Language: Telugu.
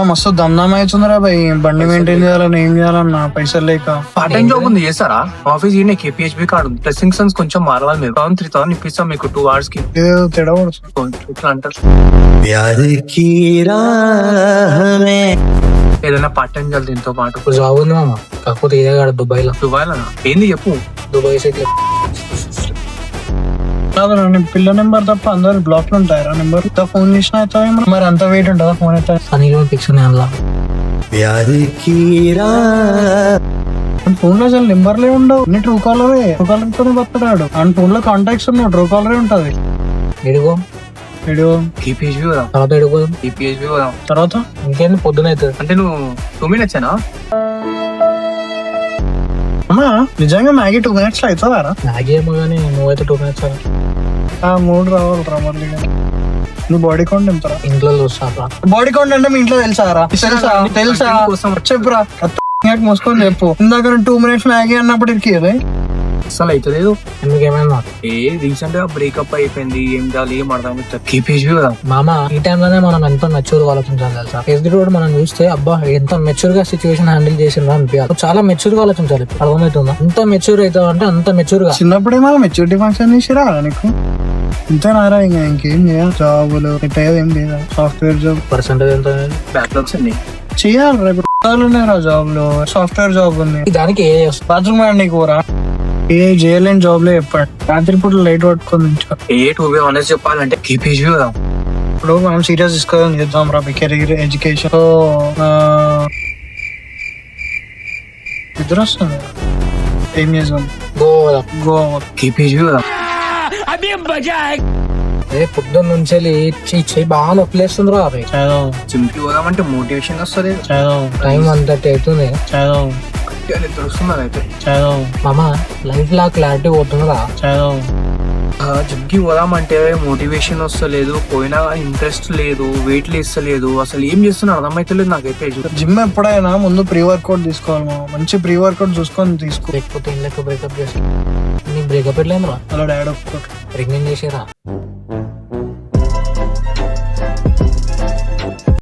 మస్తు దమ్దమ్ అవుతుందిరా భయ్. బండి మెయింటైన్ చేయాలని ఏం చేయాలన్నా పైసలు లేక. పార్ట్ టైం జాబ్ ఉంది చేస్తారా? ఆఫీస్ ఈ కేపీహెచ్బీ కార్డు ఉంది. డ్రెస్సింగ్ సెన్స్ కొంచెం మారాలి. మీరు 3000 ఇప్పిస్తాం మీకు 2 hours కి. ఏదో తేడా పడుతుంది. ఇట్లా అంటారు. ఏదైనా పార్ట్ టైం చేయాలి దీంతో పాటు. జాబ్ ఉంది మామ, కాకపోతే ఇదే కాదు దుబాయ్ లో. దుబాయ్ లో ఏంది చెప్పు. దుబాయ్ సైడ్ పిల్ల నెంబర్ తప్ప అందరు బ్లాక్ లో ఉంటాయరా నెంబర్. ఫోన్ చేసిన అవుతాయి మరి అంత వెయిట్ ఉంటుందా ఫోన్ అయితే. సనీలో పిక్స్ ఉన్నాయి అందులో. ఫోన్ లో అసలు నెంబర్లే ఉండవు, అన్ని ట్రూ కాలరే. ట్రూ కాలర్ తోనే బతున్నాడు. అండ్ ఫోన్ లో కాంటాక్ట్స్ ఉన్నావు, ట్రూ కాలరే ఉంటది. ఎడుగో వీడియో కేపీహెచ్బీ పోదాం. తర్వాత ఎడుగో కేపీహెచ్బీ పోదాం. తర్వాత ఇంకేంది పొద్దున అవుతుంది. అంటే నువ్వు 2 minutes అమ్మా నిజంగా మ్యాగీ 2 minutes లో అవుతుందారా? మ్యాగీ ఏమో కానీ నువ్వైతే 2 minutes 3 రావాలరా మళ్ళీ. నువ్వు బాడీ కౌంట్ ఎంతరా? ఇంట్లో చూస్తా. బాడీ కౌంట్ అంటే మీ ఇంట్లో తెలుసారా? తెలుసా చెప్పురా. మోసుకొని చెప్పు. ఇందాక 2 minutes మ్యాగీ అన్నప్పుడు ఇరికి అసలు అయితే లేదు. ఎందుకేమైనా రీసెంట్ గా బ్రేకప్ అయిపోయింది. ఏం చేయాలి ఏం అర్థం కేపీహెచ్బీ కదా మామ. ఈ టైంలోనే మనం ఎంత మెచ్యూర్ ఆలోచించాలి తెలుసా? ఎదురు కూడా మనం చూస్తే అబ్బా ఎంత మెచ్యూర్ గా సిచ్యువేషన్ హ్యాండిల్ చేసిందా అనిపించాలి. చాలా మెచ్యూర్ గా ఆలోచించాలి. అర్థమవుతుందా? ఎంత మెచ్యూర్ అవుతావు అంటే అంత మెచ్యూర్ గా. చిన్నప్పుడే మనం మెచ్యూరిటీ ఫంక్షన్ చేసిరా నీకు? ఇంతేనారా? ఇంకా ఇంకేం చేయాలి? జాబులు రిటైర్ ఏం లేదా? సాఫ్ట్వేర్ జాబ్ పర్సెంటేజ్ ఎంత? బ్యాక్లాగ్స్ అన్ని చెయ్యాలి. రేపు జాబ్ లో సాఫ్ట్వేర్ జాబ్ ఉంది. దానికి బాత్రూమ్ నీకు రా. ఏ చేయలేని జాబ్ లో చెప్పాడు. రాత్రి పూట లైట్ పట్టుకొని చెప్పాలంటే కేపీహెచ్బీ కదా. ఇప్పుడు మనం సీరియస్ డిస్కషన్ చేద్దాం రా. కెరీర్ ఎడ్యుకేషన్ ఇద్దరు వస్తుంది. ఏం చేద్దాం? గోవా కేపీహెచ్బీ కదా. పొద్దున్న నుంచి చెయ్యి బాగా నొప్పిలేస్తుంది రా. జిమ్కి పోదామంటే మోటివేషన్ వస్తుంది. టైం అంతటి అవుతుంది. అయితే మామ లైఫ్ లా క్లారిటీ పోతుందిరా. జిమ్కి పోదామంటే మోటివేషన్ వస్తలేదు, పోయినా ఇంట్రెస్ట్ లేదు, వెయిట్ లేస్తలేదు, అసలు ఏం చేస్తున్నా అర్థమైతలేదు నాకైతే. జిమ్ ఎప్పుడైనా ముందు ప్రీ వర్కౌట్ తీసుకోవాలి. మంచి ప్రీ వర్కౌట్ చూసుకొని తీసుకో. లేకపోతే ఇంట్లో బ్రేకప్ చేసి నీ బ్రేకప్ ఎట్లేదురా? అలా డాడీ ఒప్పుకోరు. ప్రెగ్నెంట్ చేసేరా.